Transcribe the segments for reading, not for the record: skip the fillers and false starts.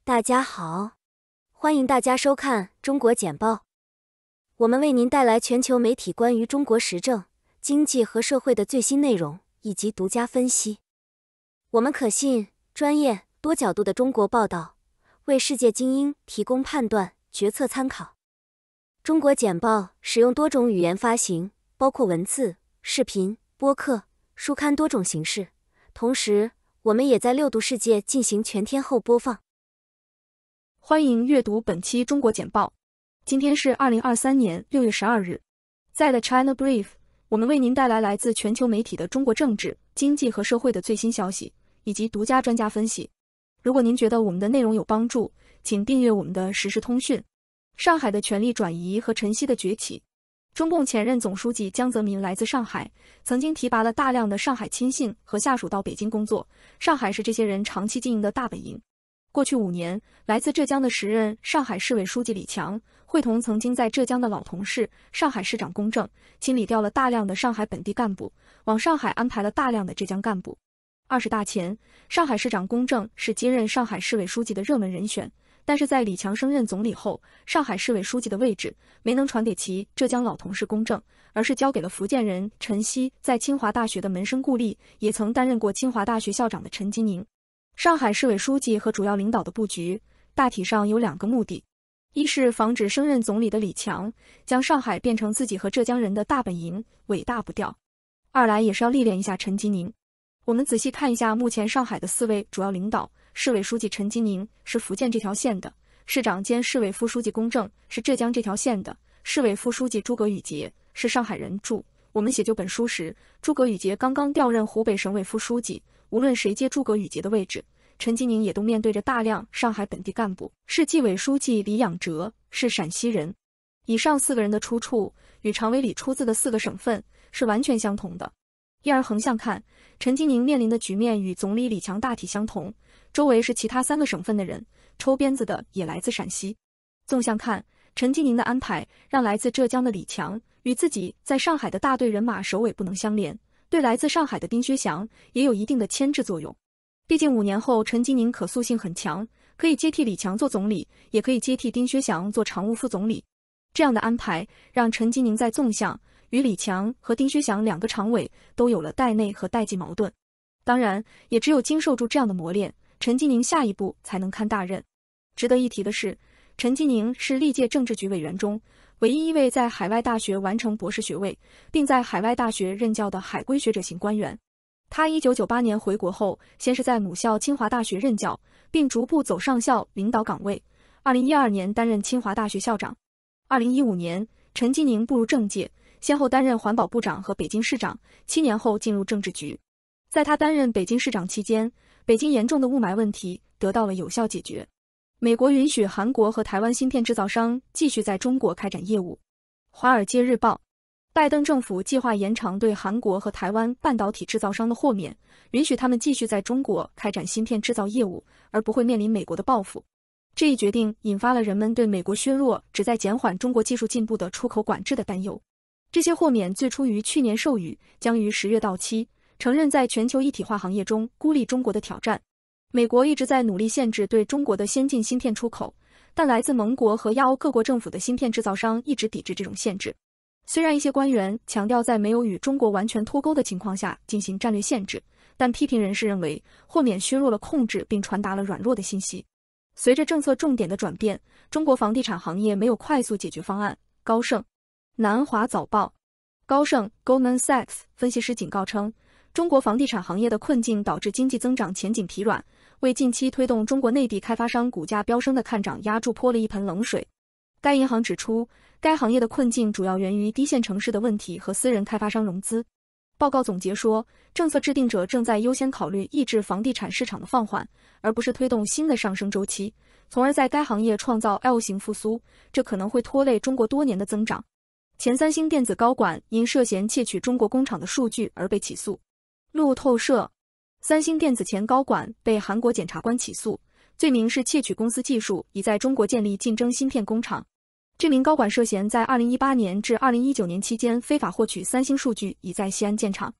大家好，欢迎大家收看中国简报。我们为您带来全球媒体关于中国时政、经济和社会的最新内容以及独家分析。我们可信、专业、多角度的中国报道，为世界精英提供判断、决策参考。中国简报使用多种语言发行，包括文字、视频、播客、书刊多种形式。同时，我们也在6度世界进行全天候播放。欢迎阅读本期中国简报。今天是2023年6月12日，在 The China Brief， 我们为您带来来自全球媒体的中国政治、经济和社会的最新消息，以及独家专家分析。如果您觉得我们的内容有帮助，请订阅我们的实时通讯。上海的权力转移和晨曦的崛起。中共前任总书记江泽民来自上海，曾经提拔了大量的上海亲信和下属到北京工作，上海是这些人长期经营的大本营。过去5年，来自浙江的时任上海市委书记李强，会同曾经在浙江的老同事上海市长龚正，清理掉了大量的上海本地干部，往上海安排了大量的浙江干部。20大前，上海市长龚正是接任上海市委书记的热门人选，但是在李强升任总理后，上海市委书记的位置没能传给其浙江老同事龚正，而是交给了福建人陈希，在清华大学的门生故吏，也曾担任过清华大学校长的陈吉宁。上海市委书记和主要领导的布局大体上有2个目的：一是防止升任总理的李强将上海变成自己和浙江人的大本营，尾大不掉；二来也是要历练一下陈吉宁。我们仔细看一下目前上海的4位主要领导。市委书记陈吉宁是福建这条线的，市长兼市委副书记龚正是浙江这条线的，市委副书记诸葛宇杰是上海人。注：我们写就本书时，诸葛宇杰刚刚调任湖北省委副书记，无论谁接诸葛宇杰的位置，陈吉宁也都面对着大量上海本地干部。市纪委书记李养哲是陕西人。以上4个人的出处与常委里出自的4个省份是完全相同的。一而横向看，陈吉宁面临的局面与总理李强大体相同，周围是其他3个省份的人，抽鞭子的也来自陕西。纵向看，陈吉宁的安排让来自浙江的李强与自己在上海的大队人马首尾不能相连，对来自上海的丁薛祥也有一定的牵制作用。毕竟5年后陈吉宁可塑性很强，可以接替李强做总理，也可以接替丁薛祥做常务副总理。这样的安排让陈吉宁在纵向与李强和丁薛祥2个常委都有了代内和代际矛盾。当然，也只有经受住这样的磨练，陈吉宁下一步才能堪大任。值得一提的是，陈吉宁是历届政治局委员中唯一一位在海外大学完成博士学位，并在海外大学任教的海归学者型官员。他1998年回国后，先是在母校清华大学任教，并逐步走上校领导岗位。2012年担任清华大学校长。2015年，陈吉宁步入政界，先后担任环保部长和北京市长，7年后进入政治局。在他担任北京市长期间，北京严重的雾霾问题得到了有效解决。美国允许韩国和台湾芯片制造商继续在中国开展业务。华尔街日报，拜登政府计划延长对韩国和台湾半导体制造商的豁免，允许他们继续在中国开展芯片制造业务，而不会面临美国的报复。这一决定引发了人们对美国削弱旨在减缓中国技术进步的出口管制的担忧。这些豁免最初于去年授予，将于10月到期，承认在全球一体化行业中孤立中国的挑战。美国一直在努力限制对中国的先进芯片出口，但来自盟国和亚欧各国政府的芯片制造商一直抵制这种限制。虽然一些官员强调在没有与中国完全脱钩的情况下进行战略限制，但批评人士认为豁免削弱了控制并传达了软弱的信息。随着政策重点的转变，中国房地产行业没有快速解决方案。高盛，南华早报，高盛 Goldman Sachs 分析师警告称，中国房地产行业的困境导致经济增长前景疲软，为近期推动中国内地开发商股价飙升的看涨压注泼了一盆冷水。该银行指出，该行业的困境主要源于低线城市的问题和私人开发商融资。报告总结说，政策制定者正在优先考虑抑制房地产市场的放缓，而不是推动新的上升周期，从而在该行业创造 L 型复苏，这可能会拖累中国多年的增长。前三星电子高管因涉嫌窃取中国工厂的数据而被起诉。路透社，三星电子前高管被韩国检察官起诉，罪名是窃取公司技术，以在中国建立竞争芯片工厂。这名高管涉嫌在2018年至2019年期间非法获取三星数据，以在西安建厂。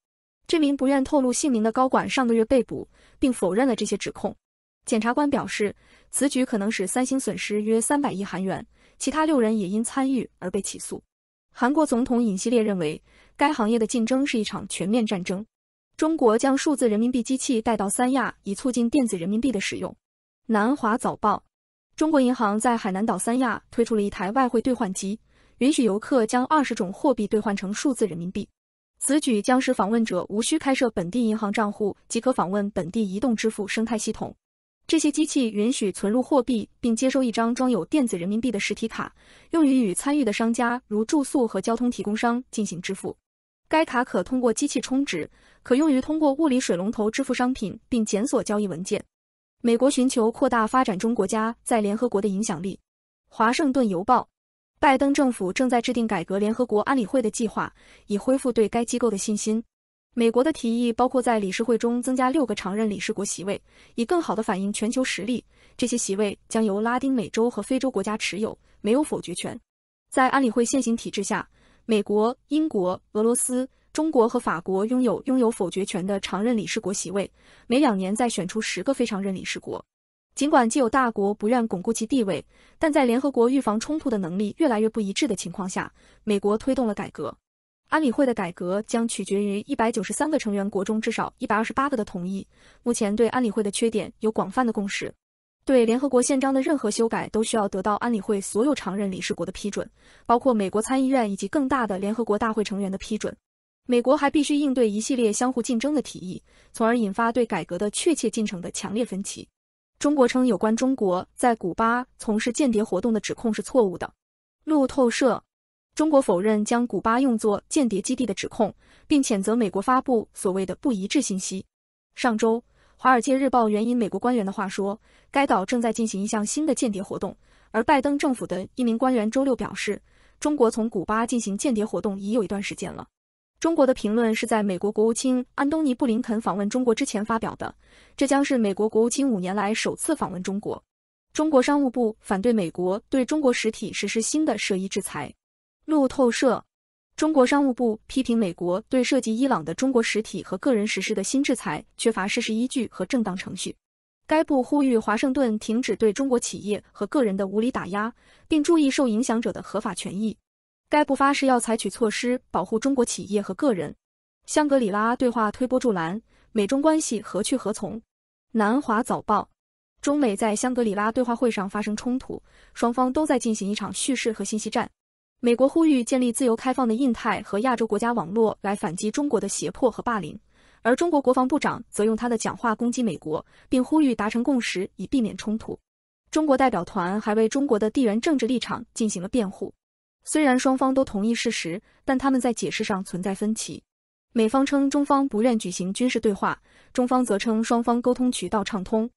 这名不愿透露姓名的高管上个月被捕，并否认了这些指控。检察官表示，此举可能使三星损失约300亿韩元，其他6人也因参与而被起诉。韩国总统尹锡烈认为，该行业的竞争是一场全面战争。中国将数字人民币机器带到三亚，以促进电子人民币的使用。南华早报，中国银行在海南岛三亚推出了一台外汇兑换机，允许游客将20种货币兑换成数字人民币。此举将使访问者无需开设本地银行账户即可访问本地移动支付生态系统。这些机器允许存入货币，并接收一张装有电子人民币的实体卡，用于与参与的商家如住宿和交通提供商进行支付。该卡可通过机器充值，可用于通过物理水龙头支付商品，并检索交易文件。美国寻求扩大发展中国家在联合国的影响力。华盛顿邮报，拜登政府正在制定改革联合国安理会的计划，以恢复对该机构的信心。美国的提议包括在理事会中增加6个常任理事国席位，以更好地反映全球实力。这些席位将由拉丁美洲和非洲国家持有，没有否决权。在安理会现行体制下，美国、英国、俄罗斯、中国和法国拥有否决权的常任理事国席位，每2年再选出10个非常任理事国。尽管既有大国不愿巩固其地位，但在联合国预防冲突的能力越来越不一致的情况下，美国推动了改革。安理会的改革将取决于193个成员国中至少128个的同意。目前对安理会的缺点有广泛的共识。对联合国宪章的任何修改都需要得到安理会所有常任理事国的批准，包括美国参议院以及更大的联合国大会成员的批准。美国还必须应对一系列相互竞争的提议，从而引发对改革的确切进程的强烈分歧。中国称有关中国在古巴从事间谍活动的指控是错误的。路透社，中国否认将古巴用作间谍基地的指控，并谴责美国发布所谓的不一致信息。上周，《华尔街日报》援引美国官员的话说，该岛正在进行一项新的间谍活动，而拜登政府的一名官员周六表示，中国从古巴进行间谍活动已有一段时间了。中国的评论是在美国国务卿安东尼·布林肯访问中国之前发表的，这将是美国国务卿5年来首次访问中国。中国商务部反对美国对中国实体实施新的涉伊制裁。路透社，中国商务部批评美国对涉及伊朗的中国实体和个人实施的新制裁缺乏事实依据和正当程序。该部呼吁华盛顿停止对中国企业和个人的无理打压，并注意受影响者的合法权益。该部发誓要采取措施保护中国企业和个人。香格里拉对话推波助澜，美中关系何去何从？南华早报，中美在香格里拉对话会上发生冲突，双方都在进行一场叙事和信息战。美国呼吁建立自由开放的印太和亚洲国家网络来反击中国的胁迫和霸凌，而中国国防部长则用他的讲话攻击美国，并呼吁达成共识以避免冲突。中国代表团还为中国的地缘政治立场进行了辩护。虽然双方都同意事实，但他们在解释上存在分歧。美方称中方不愿举行军事对话，中方则称双方沟通渠道畅通。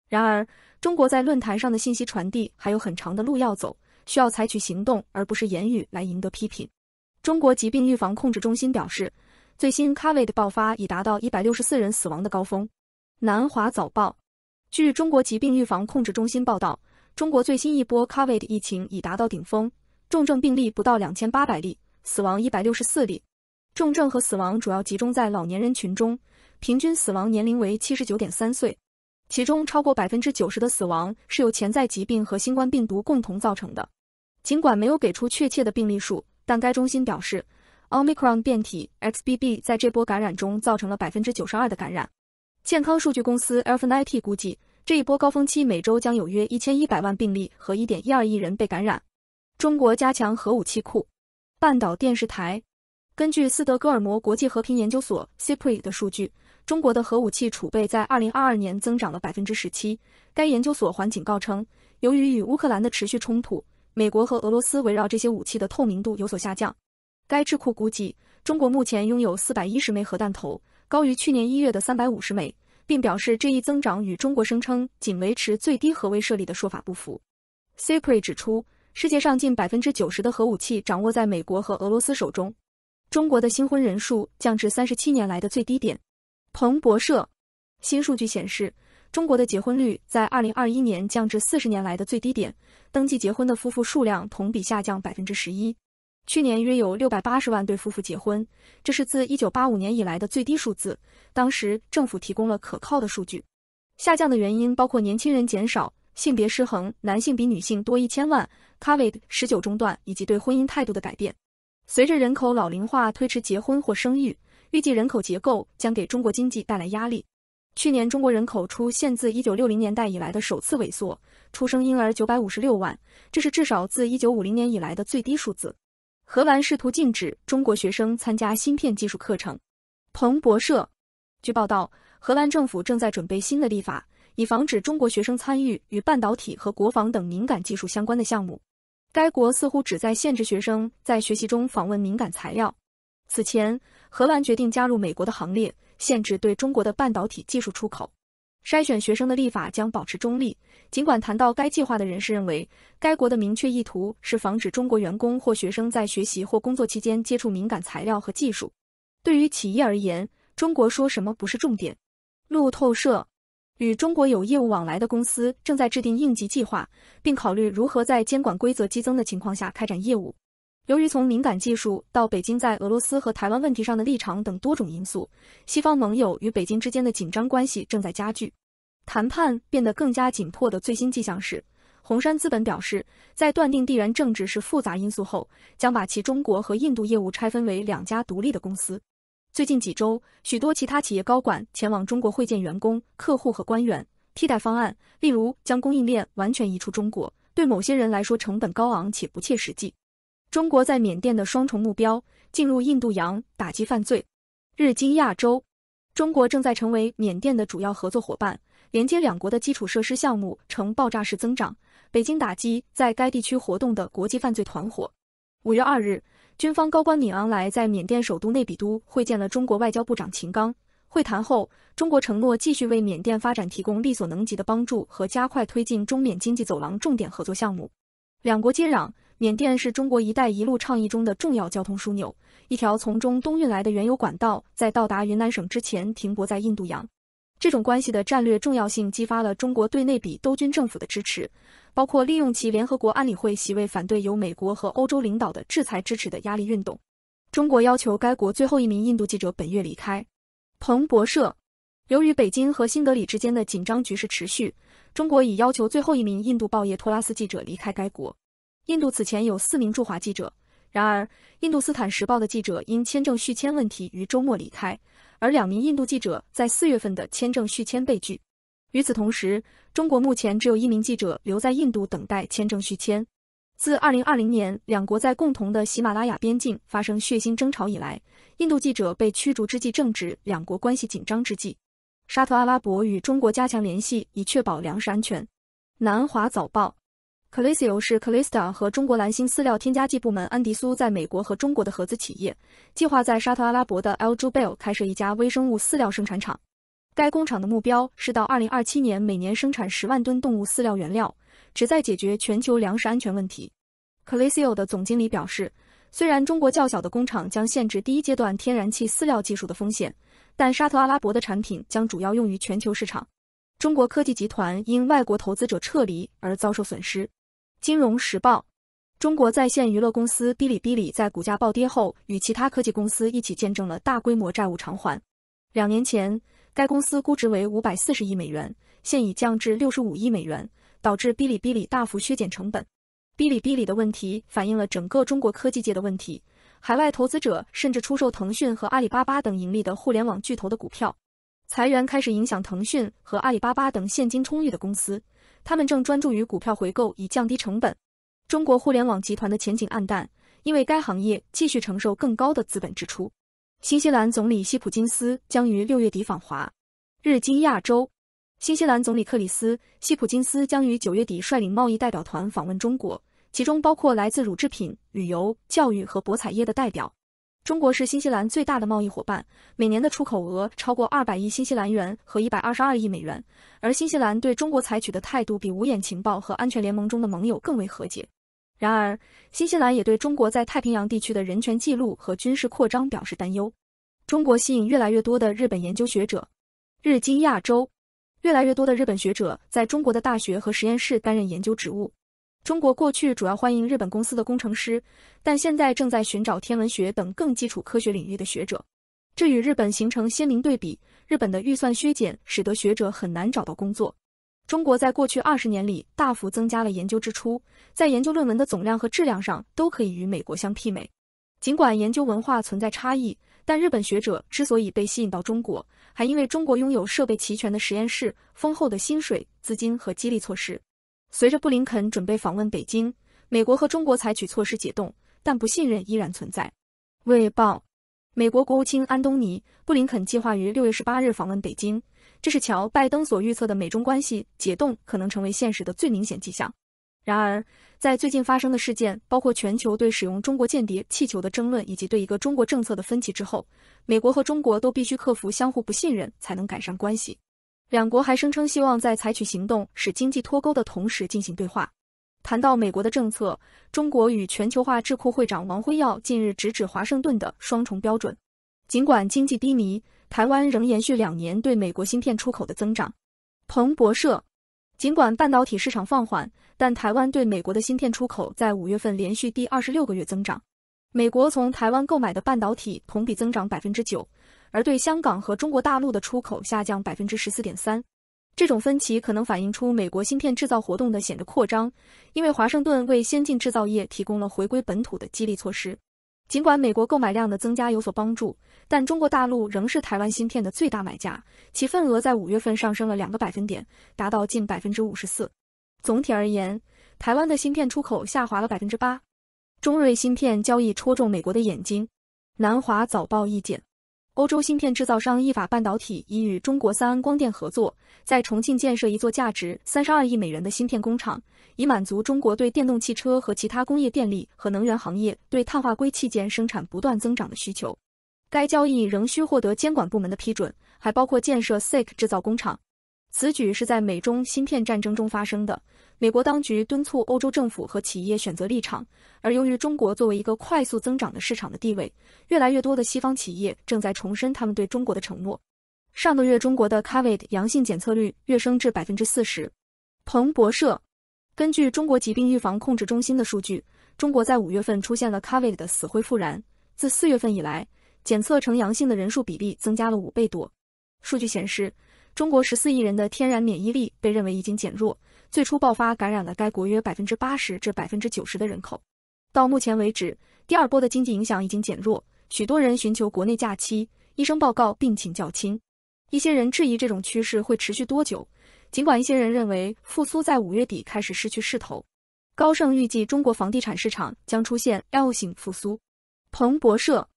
然而，中国在论坛上的信息传递还有很长的路要走，需要采取行动而不是言语来赢得批评。中国疾病预防控制中心表示，最新 COVID 爆发已达到164人死亡的高峰。南华早报，据中国疾病预防控制中心报道，中国最新一波 COVID 疫情已达到顶峰，重症病例不到2800例，死亡164例。重症和死亡主要集中在老年人群中，平均死亡年龄为79.3岁，其中超过90%的死亡是由潜在疾病和新冠病毒共同造成的。尽管没有给出确切的病例数，但该中心表示 Omicron 变体 XBB 在这波感染中造成了92%的感染。健康数据公司 Alpha-IT 估计，这一波高峰期每周将有约1100万病例和1.12亿人被感染。中国加强核武器库。半岛电视台，根据斯德哥尔摩国际和平研究所 CIPRI 的数据，中国的核武器储备在2022年增长了17%。该研究所还警告称，由于与乌克兰的持续冲突，美国和俄罗斯围绕这些武器的透明度有所下降。该智库估计，中国目前拥有410枚核弹头，高于去年1月的350枚，并表示这一增长与中国声称仅维持最低核威慑力的说法不符。CIPRI 指出，世界上近90%的核武器掌握在美国和俄罗斯手中。中国的新婚人数降至37年来的最低点。彭博社，新数据显示，中国的结婚率在2021年降至40年来的最低点，登记结婚的夫妇数量同比下降11%。去年约有680万对夫妇结婚，这是自1985年以来的最低数字，当时政府提供了可靠的数据。下降的原因包括年轻人减少、性别失衡，男性比女性多1000万、COVID-19 中断以及对婚姻态度的改变。随着人口老龄化推迟结婚或生育，预计人口结构将给中国经济带来压力。去年中国人口出现自1960年代以来的首次萎缩，出生婴儿956万，这是至少自1950年以来的最低数字。荷兰试图禁止中国学生参加芯片技术课程。彭博社据报道，荷兰政府正在准备新的立法，以防止中国学生参与与半导体和国防等敏感技术相关的项目。该国似乎旨在限制学生在学习中访问敏感材料。此前，荷兰决定加入美国的行列，限制对中国的半导体技术出口。筛选学生的立法将保持中立，尽管谈到该计划的人士认为，该国的明确意图是防止中国员工或学生在学习或工作期间接触敏感材料和技术。对于企业而言，中国说什么不是重点。路透社与中国有业务往来的公司正在制定应急计划，并考虑如何在监管规则激增的情况下开展业务。由于从敏感技术到北京在俄罗斯和台湾问题上的立场等多种因素，西方盟友与北京之间的紧张关系正在加剧。谈判变得更加紧迫的最新迹象是，红杉资本表示，在断定地缘政治是复杂因素后，将把其中国和印度业务拆分为2家独立的公司。最近几周，许多其他企业高管前往中国会见员工、客户和官员。替代方案，例如将供应链完全移出中国，对某些人来说成本高昂且不切实际。中国在缅甸的双重目标：进入印度洋、打击犯罪。日经亚洲，中国正在成为缅甸的主要合作伙伴，连接两国的基础设施项目呈爆炸式增长。北京打击在该地区活动的国际犯罪团伙。5月2日，军方高官敏昂莱在缅甸首都内比都会见了中国外交部长秦刚。会谈后，中国承诺继续为缅甸发展提供力所能及的帮助和加快推进中缅经济走廊重点合作项目。两国接壤，缅甸是中国“一带一路”倡议中的重要交通枢纽，一条从中东运来的原油管道在到达云南省之前停泊在印度洋。这种关系的战略重要性激发了中国对内比都军政府的支持，包括利用其联合国安理会席位反对由美国和欧洲领导的制裁支持的压力运动。中国要求该国最后一名印度记者本月离开。彭博社，由于北京和新德里之间的紧张局势持续，中国已要求最后一名印度报业托拉斯记者离开该国。印度此前有4名驻华记者，然而印度斯坦时报的记者因签证续签问题于周末离开，而2名印度记者在4月份的签证续签被拒。与此同时，中国目前只有1名记者留在印度等待签证续签。自2020年两国在共同的喜马拉雅边境发生血腥争吵以来，印度记者被驱逐之际正值两国关系紧张之际。沙特阿拉伯与中国加强联系，以确保粮食安全。南华早报，Colisio 是 Calista 和中国蓝星饲料添加剂部门安迪苏在美国和中国的合资企业，计划在沙特阿拉伯的 Al Jubail 开设一家微生物饲料生产厂。该工厂的目标是到2027年每年生产10万吨动物饲料原料，旨在解决全球粮食安全问题。Colisio 的总经理表示，虽然中国较小的工厂将限制第一阶段天然气饲料技术的风险，但沙特阿拉伯的产品将主要用于全球市场。中国科技集团因外国投资者撤离而遭受损失。金融时报，中国在线娱乐公司哔哩哔哩在股价暴跌后，与其他科技公司一起见证了大规模债务偿还。2年前，该公司估值为540亿美元，现已降至65亿美元，导致哔哩哔哩大幅削减成本。哔哩哔哩的问题反映了整个中国科技界的问题，海外投资者甚至出售腾讯和阿里巴巴等盈利的互联网巨头的股票。裁员开始影响腾讯和阿里巴巴等现金充裕的公司，他们正专注于股票回购以降低成本。中国互联网集团的前景暗淡，因为该行业继续承受更高的资本支出。新西兰总理希普金斯将于6月底访华。日经亚洲，新西兰总理克里斯·希普金斯将于9月底率领贸易代表团访问中国，其中包括来自乳制品、旅游、教育和博彩业的代表。中国是新西兰最大的贸易伙伴，每年的出口额超过200亿新西兰元和122亿美元，而新西兰对中国采取的态度比五眼情报和安全联盟中的盟友更为和解。然而，新西兰也对中国在太平洋地区的人权记录和军事扩张表示担忧。中国吸引越来越多的日本研究学者。日经亚洲，越来越多的日本学者在中国的大学和实验室担任研究职务。中国过去主要欢迎日本公司的工程师，但现在正在寻找天文学等更基础科学领域的学者。这与日本形成鲜明对比，日本的预算削减使得学者很难找到工作。中国在过去20年里大幅增加了研究支出，在研究论文的总量和质量上都可以与美国相媲美。尽管研究文化存在差异，但日本学者之所以被吸引到中国，还因为中国拥有设备齐全的实验室、丰厚的薪水、资金和激励措施。随着布林肯准备访问北京，美国和中国采取措施解冻，但不信任依然存在。卫报，美国国务卿安东尼·布林肯计划于6月18日访问北京，这是乔·拜登所预测的美中关系解冻可能成为现实的最明显迹象。然而，在最近发生的事件，包括全球对使用中国间谍气球的争论以及对一个中国政策的分歧之后，美国和中国都必须克服相互不信任，才能改善关系。两国还声称希望在采取行动使经济脱钩的同时进行对话。谈到美国的政策，中国与全球化智库会长王辉耀近日直指华盛顿的双重标准。尽管经济低迷，台湾仍延续2年对美国芯片出口的增长。彭博社，尽管半导体市场放缓，但台湾对美国的芯片出口在5月份连续第26个月增长。美国从台湾购买的半导体同比增长 9%， 而对香港和中国大陆的出口下降 14.3%。这种分歧可能反映出美国芯片制造活动的显著扩张，因为华盛顿为先进制造业提供了回归本土的激励措施。尽管美国购买量的增加有所帮助，但中国大陆仍是台湾芯片的最大买家，其份额在5月份上升了2个百分点，达到近 54%。总体而言，台湾的芯片出口下滑了 8%。中瑞芯片交易戳中美国的眼睛。南华早报意见，欧洲芯片制造商意法半导体已与中国三安光电合作，在重庆建设一座价值32亿美元的芯片工厂，以满足中国对电动汽车和其他工业电力和能源行业对碳化硅器件生产不断增长的需求。该交易仍需获得监管部门的批准，还包括建设 SiC 制造工厂。此举是在美中芯片战争中发生的，美国当局敦促欧洲政府和企业选择立场，而由于中国作为一个快速增长的市场的地位，越来越多的西方企业正在重申他们对中国的承诺。上个月中国的 COVID 阳性检测率跃升至 40%。彭博社，根据中国疾病预防控制中心的数据，中国在5月份出现了 COVID 的死灰复燃，自4月份以来，检测呈阳性的人数比例增加了5倍多。数据显示，中国14亿人的天然免疫力被认为已经减弱，最初爆发感染了该国约 80% 至 90% 的人口。到目前为止，第二波的经济影响已经减弱，许多人寻求国内假期，医生报告病情较轻。一些人质疑这种趋势会持续多久，尽管一些人认为复苏在5月底开始失去势头。高盛预计中国房地产市场将出现 L 型复苏。彭博社，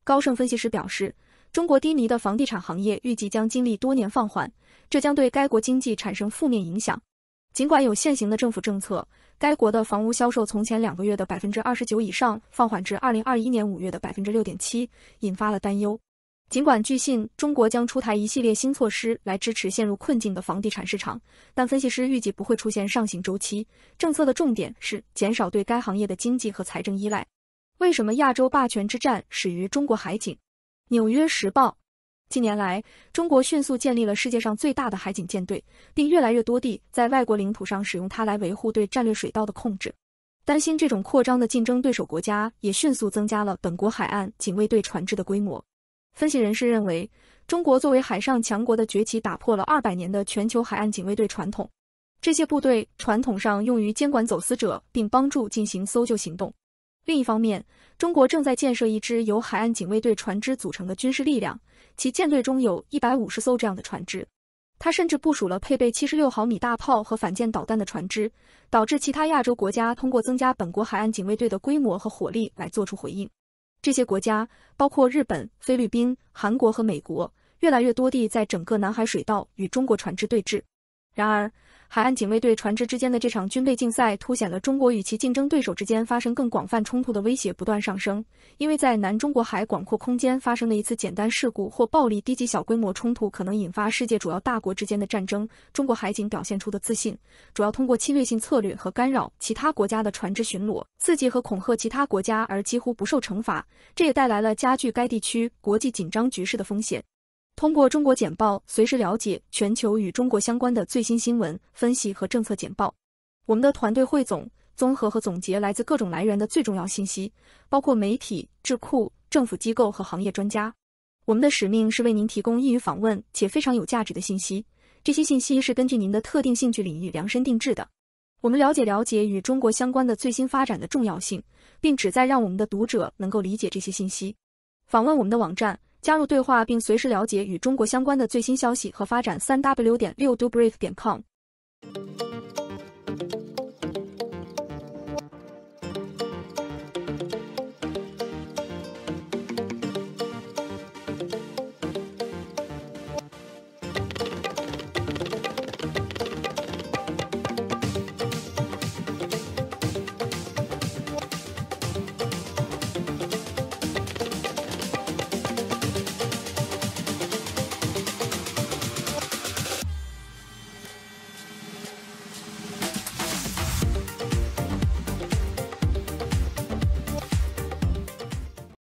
高盛分析师表示，中国低迷的房地产行业预计将经历多年放缓，这将对该国经济产生负面影响。尽管有现行的政府政策，该国的房屋销售从前2个月的 29% 以上放缓至2021年5月的 6.7%， 引发了担忧。尽管据信中国将出台一系列新措施来支持陷入困境的房地产市场，但分析师预计不会出现上行周期，政策的重点是减少对该行业的经济和财政依赖。为什么亚洲霸权之战始于中国海警？纽约时报，近年来，中国迅速建立了世界上最大的海警舰队，并越来越多地在外国领土上使用它来维护对战略水道的控制。担心这种扩张的竞争对手国家也迅速增加了本国海岸警卫队船只的规模。分析人士认为，中国作为海上强国的崛起打破了200年的全球海岸警卫队传统。这些部队传统上用于监管走私者，并帮助进行搜救行动。另一方面，中国正在建设一支由海岸警卫队船只组成的军事力量，其舰队中有150艘这样的船只。它甚至部署了配备76毫米大炮和反舰导弹的船只，导致其他亚洲国家通过增加本国海岸警卫队的规模和火力来做出回应。这些国家包括日本、菲律宾、韩国和美国，越来越多地在整个南海水道与中国船只对峙。然而，海岸警卫队船只之间的这场军备竞赛凸显了中国与其竞争对手之间发生更广泛冲突的威胁不断上升。因为在南中国海广阔空间发生的一次简单事故或暴力低级小规模冲突可能引发世界主要大国之间的战争，中国海警表现出的自信，主要通过侵略性策略和干扰其他国家的船只巡逻，刺激和恐吓其他国家而几乎不受惩罚，这也带来了加剧该地区国际紧张局势的风险。通过中国简报，随时了解全球与中国相关的最新新闻、分析和政策简报。我们的团队汇总、综合和总结来自各种来源的最重要信息，包括媒体、智库、政府机构和行业专家。我们的使命是为您提供易于访问且非常有价值的信息，这些信息是根据您的特定兴趣领域量身定制的。我们了解与中国相关的最新发展的重要性，并旨在让我们的读者能够理解这些信息。访问我们的网站，加入对话并随时了解与中国相关的最新消息和发展。3w.6dobrief.com